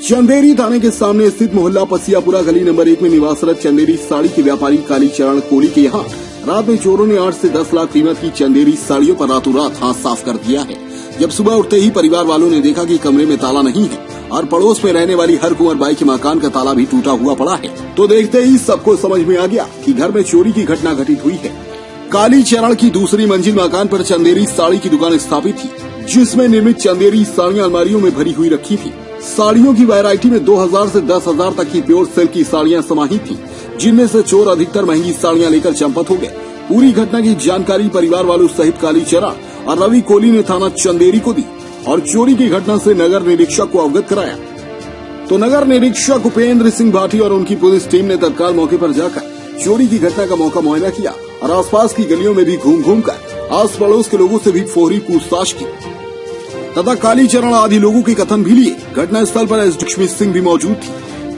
चंदेरी थाने के सामने स्थित मोहल्ला पसियापुरा गली नंबर 1 में निवासरत चंदेरी साड़ी के व्यापारी कालीचरण कोली के यहाँ रात में चोरों ने 8 से 10 लाख कीमत की चंदेरी साड़ियों पर रातों रात हाथ साफ कर दिया है। जब सुबह उठते ही परिवार वालों ने देखा कि कमरे में ताला नहीं है और पड़ोस में रहने वाली हर कुंवर बाई के मकान का ताला भी टूटा हुआ पड़ा है, तो देखते ही सबको समझ में आ गया कि घर में चोरी की घटना घटित हुई है। कालीचरण की दूसरी मंजिल मकान पर चंदेरी साड़ी की दुकान स्थापित थी, जिसमें निर्मित चंदेरी साड़ियां अलमारियों में भरी हुई रखी थी। साड़ियों की वैरायटी में 2000 से 10,000 तक की प्योर सिल्क की साड़ियां समाहित थी, जिनमें से चोर अधिकतर महंगी साड़ियां लेकर चंपत हो गए। पूरी घटना की जानकारी परिवार वालों सहित कालीचरण और रवि कोली ने थाना चंदेरी को दी और चोरी की घटना से नगर निरीक्षक को अवगत कराया। तो नगर निरीक्षक उपेंद्र सिंह भाटी और उनकी पुलिस टीम ने तत्काल मौके पर जाकर चोरी की घटना का मौका मुआयना किया और आसपास की गलियों में भी घूम कर आस पड़ोस के लोगों से भी फौरी पूछताछ की तथा कालीचरण आदि लोगों के कथन भी लिए। घटनास्थल पर एस लक्ष्मी सिंह भी मौजूद थी,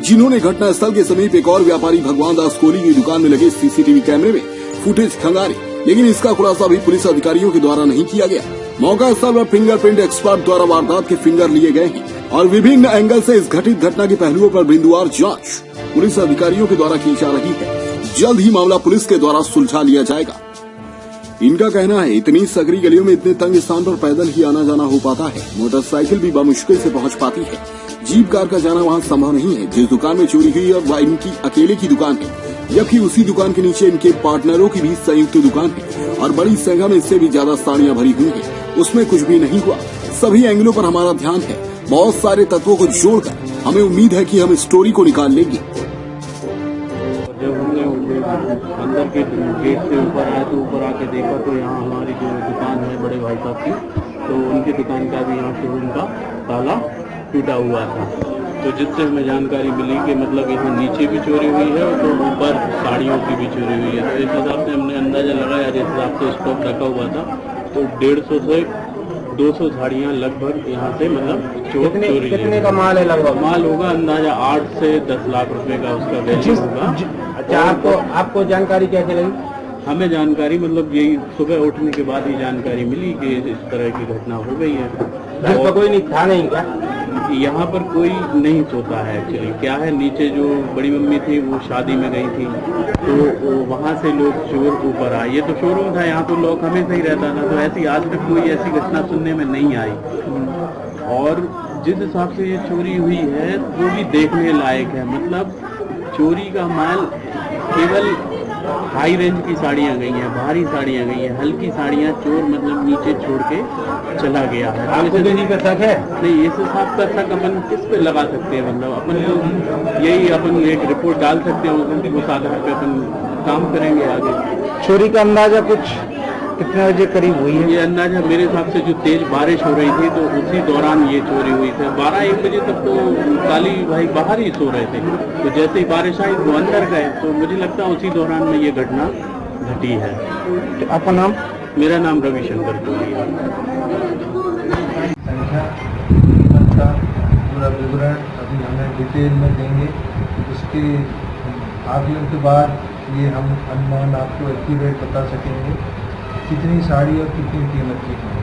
जिन्होंने घटनास्थल के समीप एक और व्यापारी भगवान दास कोली की दुकान में लगे सीसीटीवी कैमरे में फुटेज खंगारी, लेकिन इसका खुलासा भी पुलिस अधिकारियों के द्वारा नहीं किया गया। मौका स्थल पर फिंगरप्रिंट एक्सपर्ट द्वारा वारदात के फिंगर लिए गए हैं और विभिन्न एंगल से इस घटित घटना के पहलुओं पर बिंदुवार जांच पुलिस अधिकारियों के द्वारा की जा रही है। जल्द ही मामला पुलिस के द्वारा सुलझा लिया जाएगा। इनका कहना है इतनी सकरी गलियों में इतने तंग स्थान पर पैदल ही आना जाना हो पाता है, मोटरसाइकिल भी बमुश्किल से पहुंच पाती है, जीप कार का जाना वहां संभव नहीं है। जिस दुकान में चोरी हुई है वह इनकी अकेले की दुकान है, जबकि उसी दुकान के नीचे इनके पार्टनरों की भी संयुक्त दुकान है और बड़ी संख्या में इससे भी ज्यादा साड़ियां भरी हुई है। उसमें कुछ भी नहीं हुआ। सभी एंगलों पर हमारा ध्यान है। बहुत सारे तत्वों को जोड़कर हमें उम्मीद है कि हम स्टोरी को निकाल लेंगे। अंदर के गेट से ऊपर आया तो ऊपर आके देखा तो यहाँ हमारी जो दुकान है बड़े भाई साहब की, तो उनकी दुकान का भी यहाँ शोरूम का ताला टूटा हुआ था। तो जिससे हमें जानकारी मिली कि मतलब यहाँ नीचे भी चोरी हुई है और तो ऊपर साड़ियों की भी चोरी हुई है। तो इस हिसाब से हमने अंदाजा लगाया, जिस हिसाब से स्टॉक रखा हुआ था तो 150 से 200 साड़ियाँ लगभग यहाँ से मतलब चोरी। कितने का माल है लगभग? माल होगा अंदाजा 8 से 10 लाख रुपए का उसका वैल्यू होगा। अच्छा, आपको जानकारी कैसे लगी? हमें जानकारी मतलब यही सुबह उठने के बाद ही जानकारी मिली कि इस तरह की घटना हो गई है। और कोई नहीं था नहीं क्या? यहाँ पर कोई नहीं सोता है। एक्चुअली क्या है, नीचे जो बड़ी मम्मी थी वो शादी में गई थी, तो वहाँ से लोग चोर ऊपर आए। ये तो शोरूम था, यहाँ तो लॉक हमेशा ही रहता था, तो ऐसी आज तक कोई ऐसी घटना सुनने में नहीं आई। और जिस हिसाब से ये चोरी हुई है वो भी देखने लायक है। मतलब चोरी का माल केवल हाई रेंज की साड़ियाँ गई हैं, भारी साड़ियाँ गई हैं, हल्की साड़ियाँ चोर मतलब नीचे छोड़ के चला गया है। आपको तो नहीं कर सके? नहीं, इस हिसाब का शक अपन किस पे लगा सकते हैं? मतलब अपन तो यही अपन एक रिपोर्ट डाल सकते हैं, उस आधार पे अपन काम करेंगे आगे। चोरी का अंदाजा कुछ कितने बजे करीब हुई है? ये अंदाजा मेरे हिसाब से जो तेज बारिश हो रही थी तो उसी दौरान ये चोरी हुई थी। 12-1 बजे तक तो काली भाई बाहर ही सो रहे थे, तो जैसे ही बारिश आई वो अंदर गए, तो मुझे लगता है उसी दौरान में ये घटना घटी है। तो आपका नाम? मेरा नाम रविशंकर कोली है। पूरा विवरण अभी हमें डिटेल में देंगे, उसके आकलन के बाद ये हम अनुमान आपको एक्यूरेट बता सकेंगे कितनी साड़ी और कितनी कीमत की है।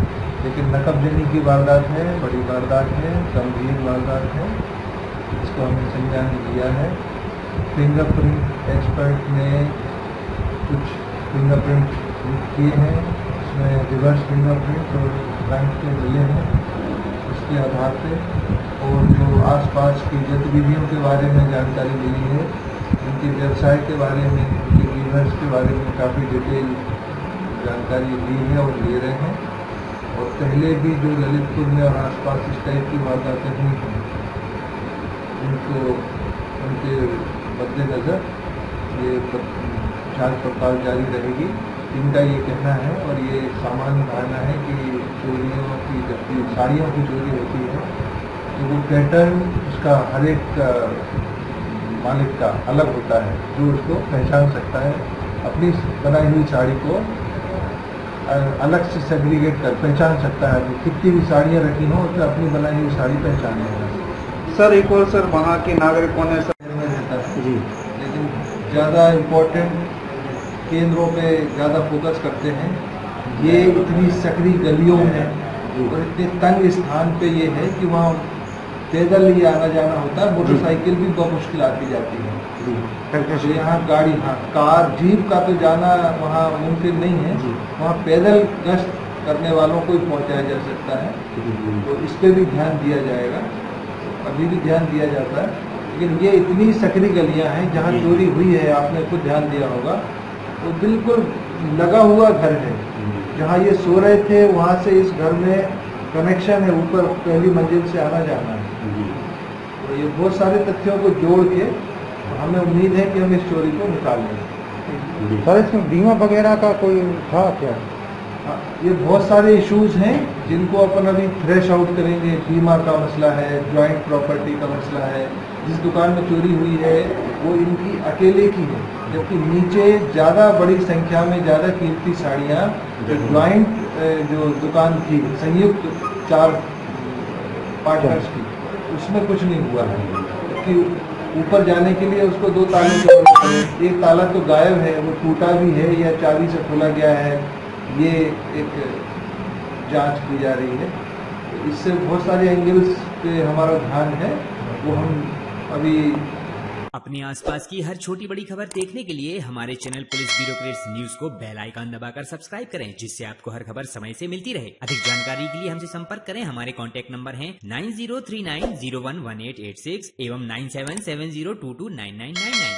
लेकिन नकब देने की वारदात है, बड़ी वारदात है, गंभीर वारदात है, इसको हमने संज्ञान लिया है। फिंगरप्रिंट एक्सपर्ट ने कुछ फिंगरप्रिंट किए हैं, उसमें रिवर्स फिंगरप्रिंट और फ्रंट के मिले हैं। उसके आधार पे और जो आसपास की गतिविधियों के बारे में जानकारी मिली है, उनके व्यवसाय के बारे में, उनके बिजनेस के बारे में काफ़ी डिटेल जानकारी ली है और ले रहे हैं। और पहले भी जो ललितपुर में और आसपास इस टाइप की वारदातें हुई हैं, उनको उनके मद्देनज़र ये जांच पड़ताल जारी रहेगी। इनका ये कहना है और ये सामान्य धारणा है कि चोरियों की, जबकि साड़ियों की चोरी होती है तो वो पैटर्न उसका हर एक मालिक का अलग होता है, जो उसको पहचान सकता है। अपनी बनाई हुई साड़ी को अलग से सेग्रीगेट कर पहचान सकता है। कितनी भी साड़ियाँ रखी हों उसमें अपनी बनाई हुई साड़ी पहचान है। सर एक और सर, वहाँ के नागरिकों ने सर में रहता है जी, लेकिन ज़्यादा इम्पोर्टेंट केंद्रों पे ज़्यादा फोकस करते हैं। ये इतनी सकरी गलियों में और इतने तंग स्थान पे ये है कि वहाँ पैदल ही आना जाना होता है, मोटरसाइकिल भी बहुत मुश्किल आती जाती है। तो यहाँ गाड़ी, हाँ, कार, जीप का तो जाना वहाँ मुमकिन नहीं है, वहाँ पैदल गश्त करने वालों को ही पहुँचाया जा सकता है। तो इस पर भी ध्यान दिया जाएगा, अभी भी ध्यान दिया जाता है। लेकिन ये इतनी सकरी गलियाँ हैं जहाँ चोरी हुई है, आपने खुद ध्यान दिया होगा, तो बिल्कुल लगा हुआ घर है। जहाँ ये सो रहे थे वहाँ से इस घर में कनेक्शन है, ऊपर पहली मंजिल से आना जाना है। तो ये बहुत सारे तथ्यों को जोड़ के हमें उम्मीद है कि हम इस चोरी को निकाल लेंगे। सर इसमें बीमा वगैरह का कोई था क्या? हाँ, ये बहुत सारे इश्यूज हैं जिनको अपन अभी थ्रेश आउट करेंगे। बीमा का मसला है, जॉइंट प्रॉपर्टी का मसला है। जिस दुकान में चोरी हुई है वो इनकी अकेले की है, जबकि नीचे ज़्यादा बड़ी संख्या में ज़्यादा कीमती साड़ियाँ जॉइंट जो दुकान थी, संयुक्त 4 पार्टनर्स की, उसमें कुछ नहीं हुआ है। जबकि ऊपर जाने के लिए उसको 2 ताले तोड़ने पड़े। एक ताला तो गायब है, वो टूटा भी है या चाबी से खोला गया है, ये एक जांच की जा रही है। तो इससे बहुत सारे एंगल्स पे हमारा ध्यान है, वो हम अभी। अपने आसपास की हर छोटी बड़ी खबर देखने के लिए हमारे चैनल पुलिस ब्यूरोक्रेट्स न्यूज को बेल आइकन दबाकर सब्सक्राइब करें, जिससे आपको हर खबर समय से मिलती रहे। अधिक जानकारी के लिए हमसे संपर्क करें। हमारे कॉन्टैक्ट नंबर हैं 9039011886 एवं 9770229999।